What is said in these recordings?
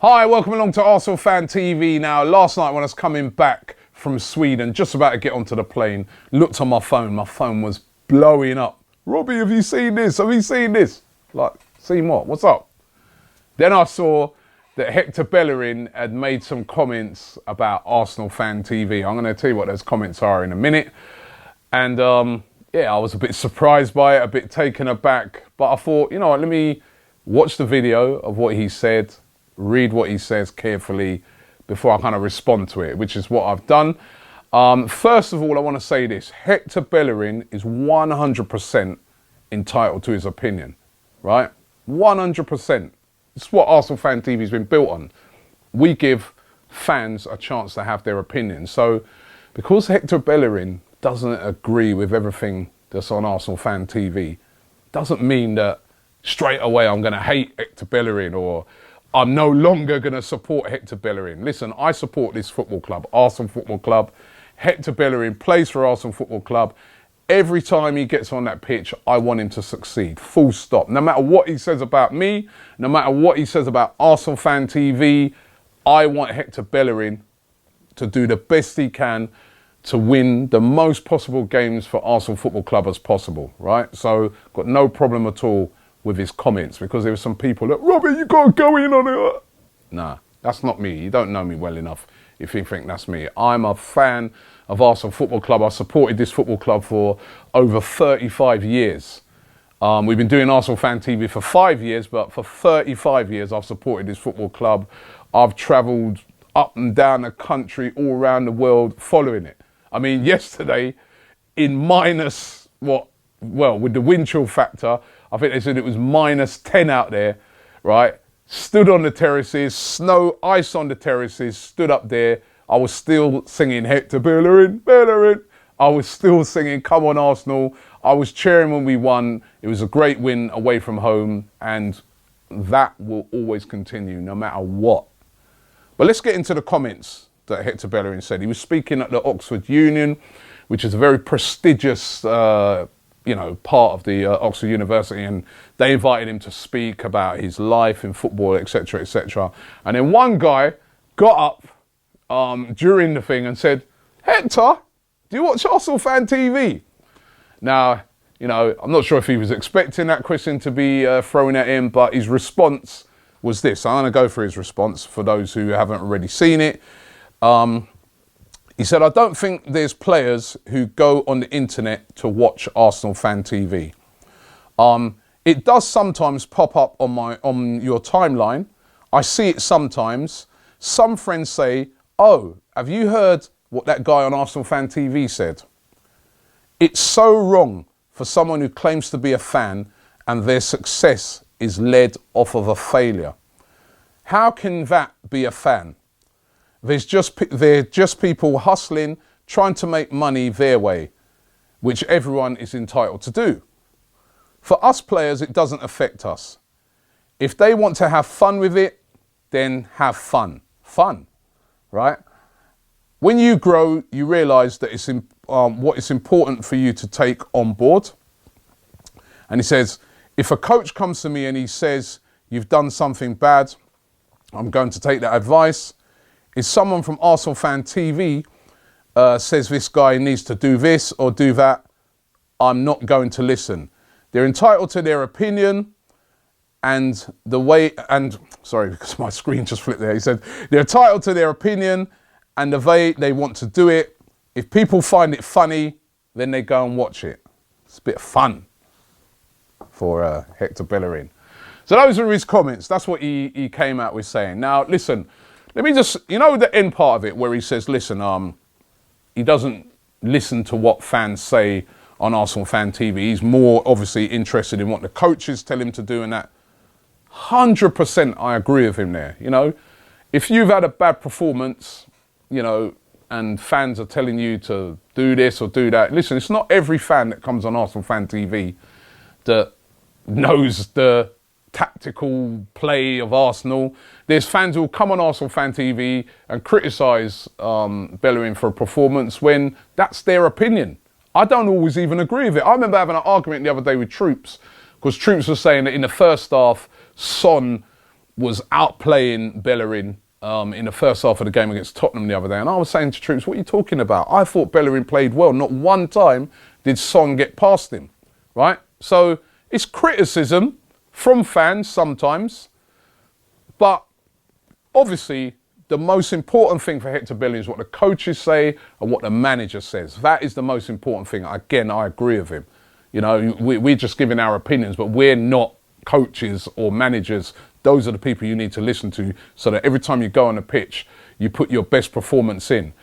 Hi, welcome along to ArsenalFanTV. Now, last night when I was coming back from Sweden, just about to get onto the plane, looked on my phone was blowing up. Robbie, have you seen this? Have you seen this? Like, seen what? What's up? Then I saw that Hector Bellerin had made some comments about ArsenalFanTV. I'm going to tell you what those comments are in a minute. And yeah, I was a bit surprised by it, a bit taken aback. But I thought, you know what, let me watch the video of what he said, read what he says carefully before I kind of respond to it, which is what I've done. First of all, I want to say this. Hector Bellerin is 100% entitled to his opinion, right? 100%. It's what ArsenalFanTV has been built on. We give fans a chance to have their opinion. So because Hector Bellerin doesn't agree with everything that's on ArsenalFanTV, doesn't mean that straight away I'm going to hate Hector Bellerin or I'm no longer going to support Hector Bellerin. Listen, I support this football club, Arsenal Football Club. Hector Bellerin plays for Arsenal Football Club. Every time he gets on that pitch, I want him to succeed, full stop. No matter what he says about me, no matter what he says about ArsenalFanTV, I want Hector Bellerin to do the best he can to win the most possible games for Arsenal Football Club as possible, right? So, got no problem at all with his comments, because there were some people that, Robbie, you got to go in on it. Nah, that's not me. You don't know me well enough if you think that's me. I'm a fan of Arsenal Football Club. I supported this football club for over 35 years. We've been doing ArsenalFanTV for 5 years, but for 35 years I've supported this football club. I've travelled up and down the country, all around the world, following it. I mean, yesterday, in minus, with the wind chill factor, I think they said it was minus 10 out there, right? Stood on the terraces, snow, ice on the terraces, stood up there. I was still singing Hector Bellerin, Bellerin. I was still singing Come on Arsenal. I was cheering when we won. It was a great win away from home, and that will always continue no matter what. But let's get into the comments that Hector Bellerin said. He was speaking at the Oxford Union, which is a very prestigious part of the Oxford University, and they invited him to speak about his life in football, etc., etc. And then one guy got up during the thing and said, Hector, do you watch ArsenalFanTV? Now, you know, I'm not sure if he was expecting that question to be thrown at him, but his response was this. I'm going to go through his response for those who haven't already seen it. He said, I don't think there's players who go on the internet to watch ArsenalFanTV. It does sometimes pop up on your timeline. I see it sometimes. Some friends say, oh, have you heard what that guy on ArsenalFanTV said? It's so wrong for someone who claims to be a fan and their success is led off of a failure. How can that be a fan? They're just people hustling, trying to make money their way, which everyone is entitled to do. For us players, it doesn't affect us. If they want to have fun with it, then have fun. Fun, right? When you grow, you realise that it's what is important for you to take on board. And he says, if a coach comes to me and he says, you've done something bad, I'm going to take that advice. If someone from ArsenalFanTV says this guy needs to do this or do that, I'm not going to listen. They're entitled to their opinion and sorry, because my screen just flipped there. He said, they're entitled to their opinion and the way they want to do it. If people find it funny, then they go and watch it. It's a bit of fun for Hector Bellerin. So those are his comments. That's what he came out with saying. Now, listen, let me just, you know, the end part of it where he says, listen, he doesn't listen to what fans say on ArsenalFanTV. He's more obviously interested in what the coaches tell him to do and that. 100% I agree with him there. You know, if you've had a bad performance, you know, and fans are telling you to do this or do that, listen, it's not every fan that comes on ArsenalFanTV that knows the tactical play of Arsenal. There's fans who will come on ArsenalFanTV and criticise Bellerin for a performance when that's their opinion. I don't always even agree with it. I remember having an argument the other day with Troops, because Troops was saying that in the first half, Son was outplaying Bellerin in the first half of the game against Tottenham the other day. And I was saying to troops, what are you talking about? I thought Bellerin played well. Not one time did Son get past him, right? So it's criticism from fans sometimes. But obviously, the most important thing for Hector Bellerin is what the coaches say and what the manager says. That is the most important thing. Again, I agree with him. You know, we're just giving our opinions, but we're not coaches or managers. Those are the people you need to listen to so that every time you go on the pitch, you put your best performance in.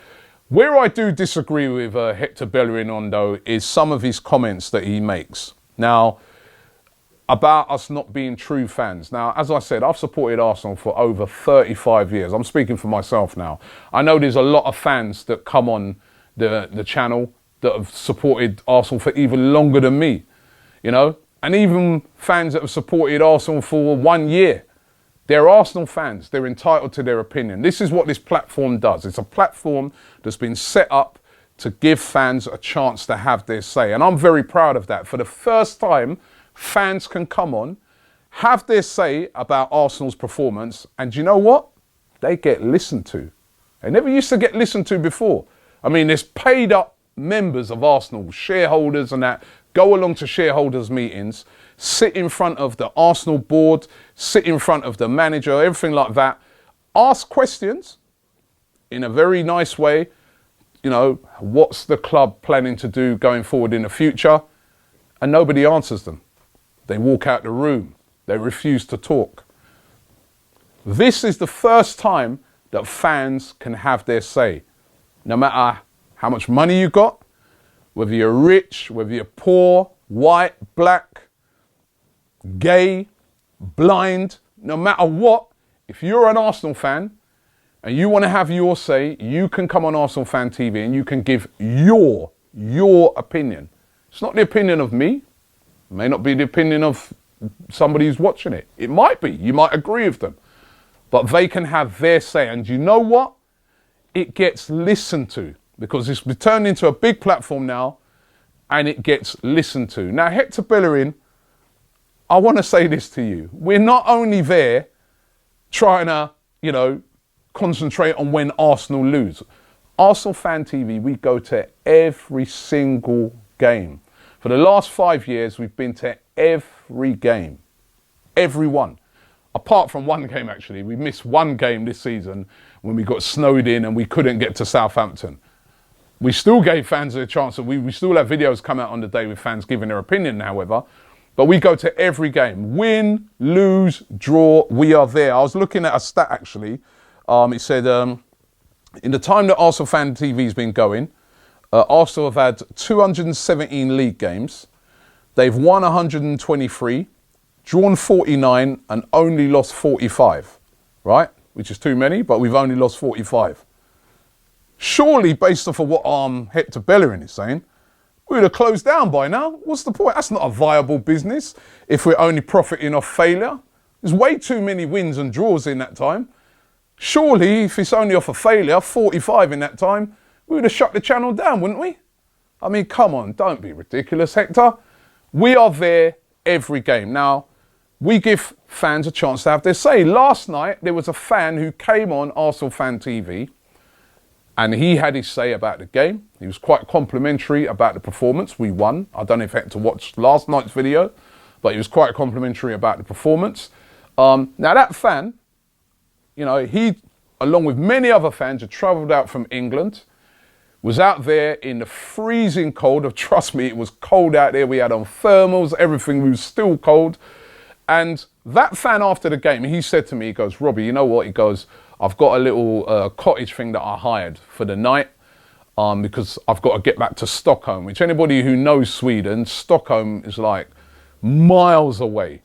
Where I do disagree with Hector Bellerin on, though, is some of his comments that he makes. Now, about us not being true fans. Now, as I said, I've supported Arsenal for over 35 years. I'm speaking for myself now. I know there's a lot of fans that come on the channel that have supported Arsenal for even longer than me, you know, and even fans that have supported Arsenal for 1 year. They're Arsenal fans. They're entitled to their opinion. This is what this platform does. It's a platform that's been set up to give fans a chance to have their say. And I'm very proud of that. For the first time, fans can come on, have their say about Arsenal's performance, and you know what? They get listened to. They never used to get listened to before. I mean, there's paid up members of Arsenal, shareholders and that, go along to shareholders' meetings, sit in front of the Arsenal board, sit in front of the manager, everything like that, ask questions in a very nice way. You know, what's the club planning to do going forward in the future? And nobody answers them. They walk out the room. They refuse to talk. This is the first time that fans can have their say. No matter how much money you got, whether you're rich, whether you're poor, white, black, gay, blind, no matter what, if you're an Arsenal fan and you want to have your say, you can come on ArsenalFanTV and you can give your opinion. It's not the opinion of me. It may not be the opinion of somebody who's watching it. It might be. You might agree with them. But they can have their say. And you know what? It gets listened to because it's turned into a big platform now and it gets listened to. Now, Hector Bellerin, I want to say this to you. We're not only there trying to, you know, concentrate on when Arsenal lose. ArsenalFanTV, we go to every single game. For the last 5 years, we've been to every game. Every one. Apart from one game, actually. We missed one game this season when we got snowed in and we couldn't get to Southampton. We still gave fans a chance. We still have videos come out on the day with fans giving their opinion, however. But we go to every game. Win, lose, draw, we are there. I was looking at a stat, actually. It said, in the time that ArsenalFanTV has been going, Arsenal have had 217 league games. They've won 123, drawn 49, and only lost 45, right? Which is too many, but we've only lost 45. Surely, based off of what Hector Bellerin is saying, we would have closed down by now. What's the point? That's not a viable business if we're only profiting off failure. There's way too many wins and draws in that time. Surely, if it's only off a failure, 45 in that time, we would have shut the channel down, wouldn't we? I mean, come on, don't be ridiculous, Hector. We are there every game. Now, we give fans a chance to have their say. Last night, there was a fan who came on ArsenalFanTV and he had his say about the game. He was quite complimentary about the performance. We won. I don't know if Hector watched last night's video, but he was quite complimentary about the performance. Now, that fan, you know, he, along with many other fans, had travelled out from England, was out there in the freezing cold. Trust me, it was cold out there. We had on thermals, everything was still cold. And that fan after the game, he said to me, he goes, Robbie, you know what? He goes, I've got a little cottage thing that I hired for the night because I've got to get back to Stockholm, which anybody who knows Sweden, Stockholm is like miles away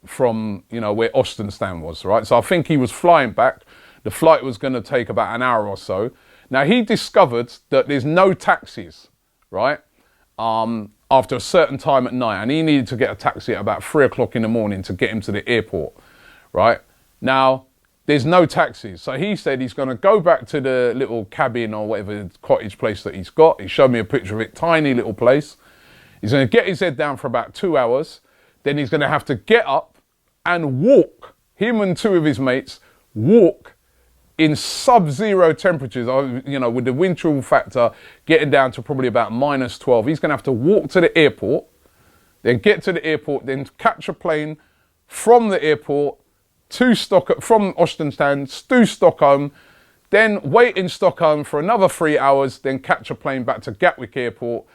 from, you know, where Ostenstand was, right? So I think he was flying back. The flight was going to take about an hour or so. Now, he discovered that there's no taxis, right, after a certain time at night. And he needed to get a taxi at about 3 o'clock in the morning to get him to the airport, right? Now, there's no taxis. So he said he's going to go back to the little cabin or whatever cottage place that he's got. He showed me a picture of it, tiny little place. He's going to get his head down for about 2 hours. Then he's going to have to get up and walk him and two of his mates walk in sub-zero temperatures, you know, with the wind chill factor getting down to probably about -12. He's going to have to walk to the airport, then get to the airport, then catch a plane from the airport to from Ostenstan to Stockholm, then wait in Stockholm for another 3 hours, then catch a plane back to Gatwick Airport.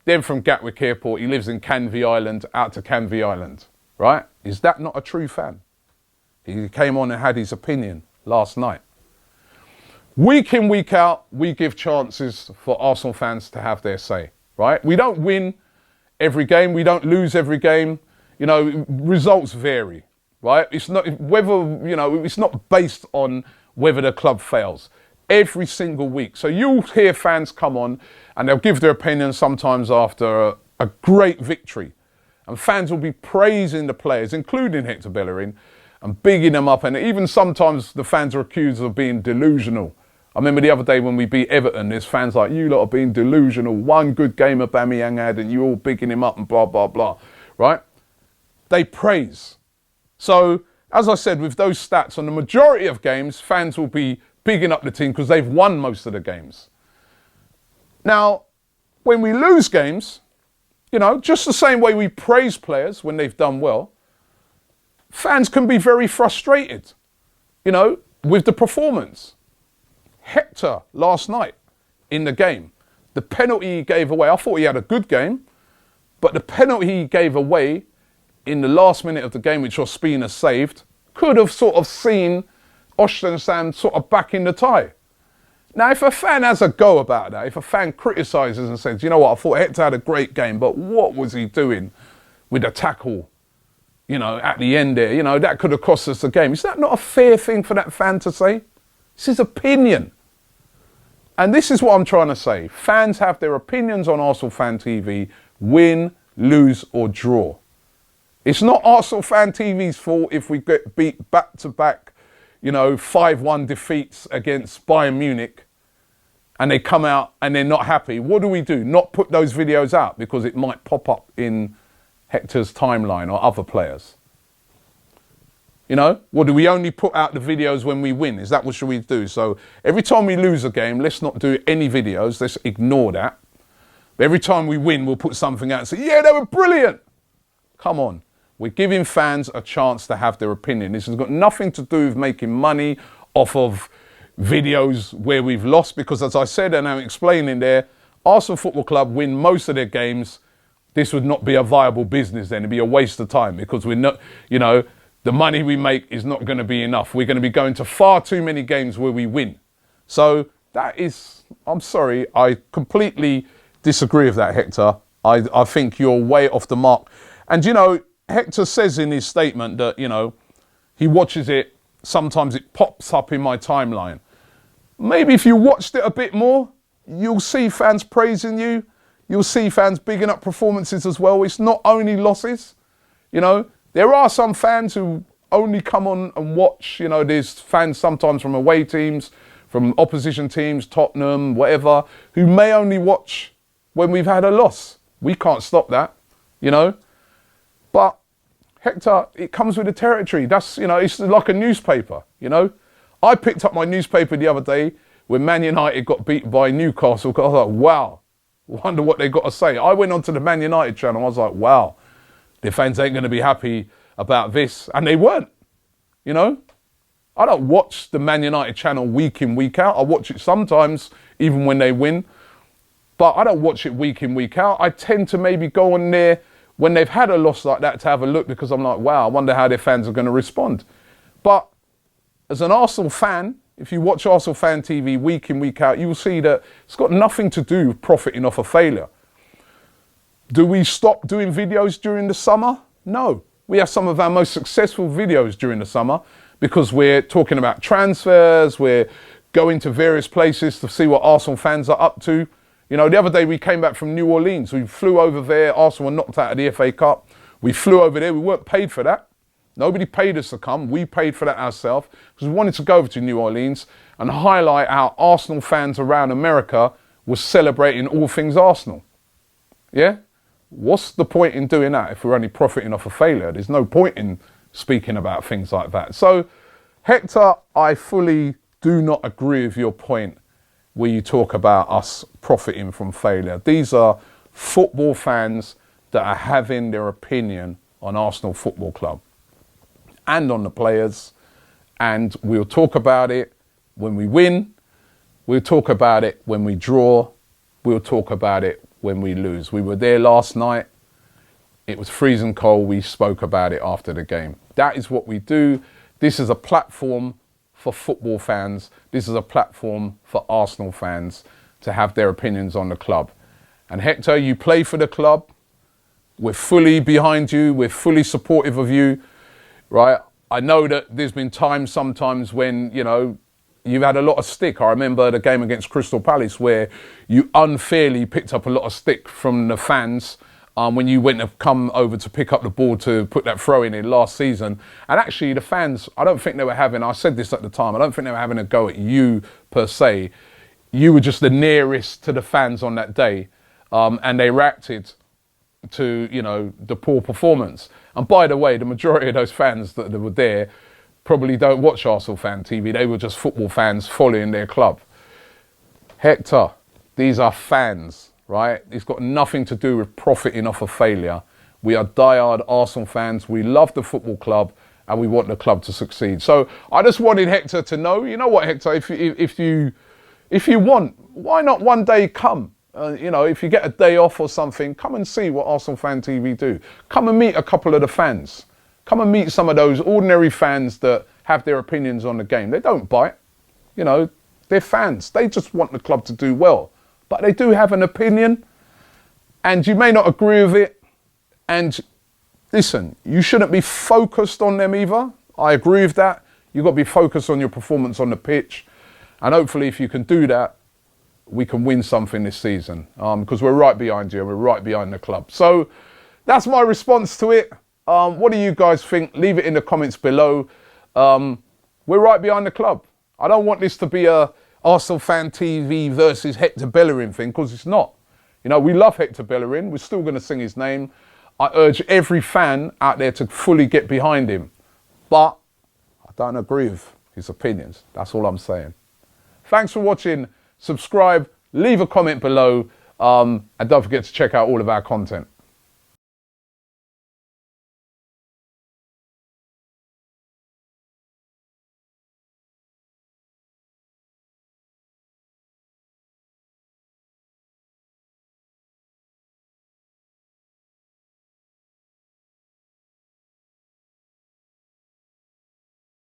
Then from Gatwick Airport, he lives in Canvey Island, out to Canvey Island, right? Is that not a true fan? He came on and had his opinion last night. Week in, week out, we give chances for Arsenal fans to have their say, right? We don't win every game. We don't lose every game. You know, results vary, right? It's not whether, you know, it's not based on whether the club fails every single week. So you'll hear fans come on and they'll give their opinion sometimes after a great victory. And fans will be praising the players, including Hector Bellerin, and bigging them up. And even sometimes the fans are accused of being delusional. I remember the other day when we beat Everton, there's fans like, you lot are being delusional. One good game Aubameyang had and you're all bigging him up and blah, blah, blah, right? They praise. So, as I said, with those stats, on the majority of games, fans will be bigging up the team because they've won most of the games. Now, when we lose games, you know, just the same way we praise players when they've done well, fans can be very frustrated, you know, with the performance. Hector last night in the game, the penalty he gave away, I thought he had a good game, but the penalty he gave away in the last minute of the game, which Ospina saved, could have sort of seen Ostensand sort of back in the tie. Now, if a fan has a go about that, if a fan criticises and says, you know what, I thought Hector had a great game, but what was he doing with the tackle, you know, at the end there? You know, that could have cost us the game. Is that not a fair thing for that fan to say? It's his opinion. And this is what I'm trying to say. Fans have their opinions on ArsenalFanTV, win, lose or draw. It's not ArsenalFanTV's fault if we get beat back-to-back, you know, 5-1 defeats against Bayern Munich and they come out and they're not happy. What do? Not put those videos out because it might pop up in Hector's timeline or other players. You know, what do we only put out the videos when we win? Is that what should we do? So every time we lose a game, let's not do any videos. Let's ignore that. But every time we win, we'll put something out and say, yeah, they were brilliant. Come on. We're giving fans a chance to have their opinion. This has got nothing to do with making money off of videos where we've lost. Because as I said, and I'm explaining there, Arsenal Football Club win most of their games. This would not be a viable business then. It'd be a waste of time because we're not, you know, the money we make is not going to be enough. We're going to be going to far too many games where we win. So that is, I'm sorry, I completely disagree with that, Hector. I think you're way off the mark. And, you know, Hector says in his statement that, you know, he watches it, sometimes it pops up in my timeline. Maybe if you watched it a bit more, you'll see fans praising you. You'll see fans bigging up performances as well. It's not only losses, you know. There are some fans who only come on and watch, you know, there's fans sometimes from away teams, from opposition teams, Tottenham, whatever, who may only watch when we've had a loss. We can't stop that, you know. But Hector, it comes with the territory. That's, you know, it's like a newspaper, you know. I picked up my newspaper the other day when Man United got beaten by Newcastle. I was like, wow, wonder what they got to say. I went onto the Man United channel. I was like, wow. The fans ain't going to be happy about this. And they weren't, you know. I don't watch the Man United channel week in, week out. I watch it sometimes, even when they win. But I don't watch it week in, week out. I tend to maybe go on there when they've had a loss like that to have a look because I'm like, wow, I wonder how their fans are going to respond. But as an Arsenal fan, if you watch ArsenalFanTV week in, week out, you will see that it's got nothing to do with profiting off a failure. Do we stop doing videos during the summer? No. We have some of our most successful videos during the summer because we're talking about transfers, we're going to various places to see what Arsenal fans are up to. You know, the other day we came back from New Orleans. We flew over there. Arsenal were knocked out of the FA Cup. We flew over there. We weren't paid for that. Nobody paid us to come. We paid for that ourselves because we wanted to go over to New Orleans and highlight how Arsenal fans around America were celebrating all things Arsenal. Yeah? What's the point in doing that if we're only profiting off a failure? There's no point in speaking about things like that. So, Hector, I fully do not agree with your point where you talk about us profiting from failure. These are football fans that are having their opinion on Arsenal Football Club and on the players, and we'll talk about it when we win, we'll talk about it when we draw, we'll talk about it when we lose. We were there last night. It was freezing cold. We spoke about it after the game. That is what we do. This is a platform for football fans. This is a platform for Arsenal fans to have their opinions on the club. And Hector, you play for the club. We're fully behind you. We're fully supportive of you, right? I know that there's been times sometimes when, you know, you've had a lot of stick. I remember the game against Crystal Palace where you unfairly picked up a lot of stick from the fans when you went to come over to pick up the ball to put that throw in last season. And actually the fans, I don't think they were having, I said this at the time, I don't think they were having a go at you per se. You were just the nearest to the fans on that day. And they reacted to, you know, the poor performance. And by the way, the majority of those fans that were there probably don't watch ArsenalFanTV. They were just football fans following their club. Hector, these are fans, right? It's got nothing to do with profiting off of failure. We are diehard Arsenal fans. We love the football club and we want the club to succeed. So I just wanted Hector to know, you know what, Hector, if you want, why not one day come? You know, if you get a day off or something, come and see what ArsenalFanTV do. Come and meet a couple of the fans. Come and meet some of those ordinary fans that have their opinions on the game. They don't bite. You know, they're fans. They just want the club to do well. But they do have an opinion. And you may not agree with it. And listen, you shouldn't be focused on them either. I agree with that. You've got to be focused on your performance on the pitch. And hopefully if you can do that, we can win something this season. Because we're right behind you and we're right behind the club. So that's my response to it. What do you guys think? Leave it in the comments below. We're right behind the club. I don't want this to be a ArsenalFanTV versus Hector Bellerin thing, because it's not. You know, we love Hector Bellerin. We're still going to sing his name. I urge every fan out there to fully get behind him. But I don't agree with his opinions. That's all I'm saying. Thanks for watching. Subscribe, leave a comment below, and don't forget to check out all of our content.